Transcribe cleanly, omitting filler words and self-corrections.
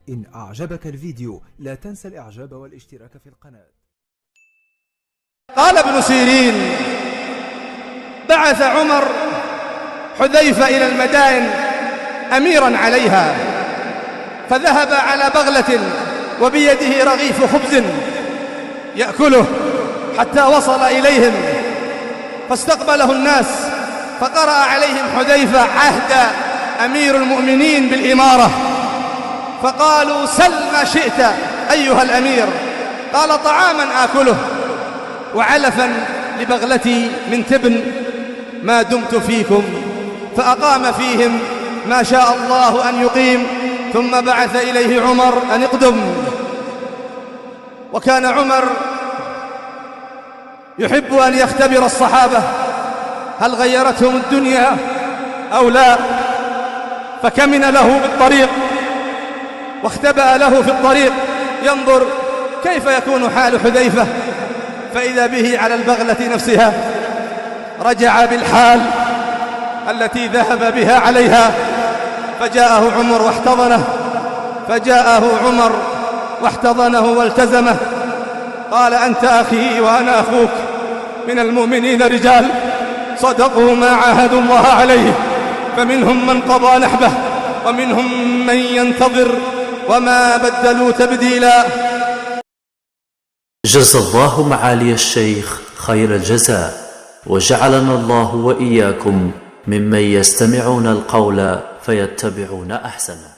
إن أعجبك الفيديو لا تنسى الإعجاب والاشتراك في القناة. قال ابن سيرين: بعث عمر حذيفة إلى المدائن أميرا عليها، فذهب على بغلة وبيده رغيف خبز يأكله حتى وصل إليهم، فاستقبله الناس، فقرأ عليهم حذيفة عهد أمير المؤمنين بالإمارة، فقالوا: سل ما شئت أيها الأمير. قال: طعاما آكله وعلفا لبغلتي من تبن ما دمت فيكم. فأقام فيهم ما شاء الله أن يقيم، ثم بعث إليه عمر أن اقدم. وكان عمر يحب أن يختبر الصحابة هل غيرتهم الدنيا أو لا، فكمن له بالطريق واختبأ له في الطريق ينظر كيف يكون حال حذيفة، فإذا به على البغلة نفسها. رجع بالحال التي ذهب بها عليها، فجاءه عمر واحتضنه والتزمه. قال: أنت أخي وأنا أخوك، من المؤمنين رجال صدقوا ما عاهدوا الله عليه، فمنهم من قضى نحبه ومنهم من ينتظر وما بدلوا تبديلا. جزى الله معالي الشيخ خير الجزاء، وجعلنا الله وإياكم ممن يستمعون القول فيتبعون أحسنه.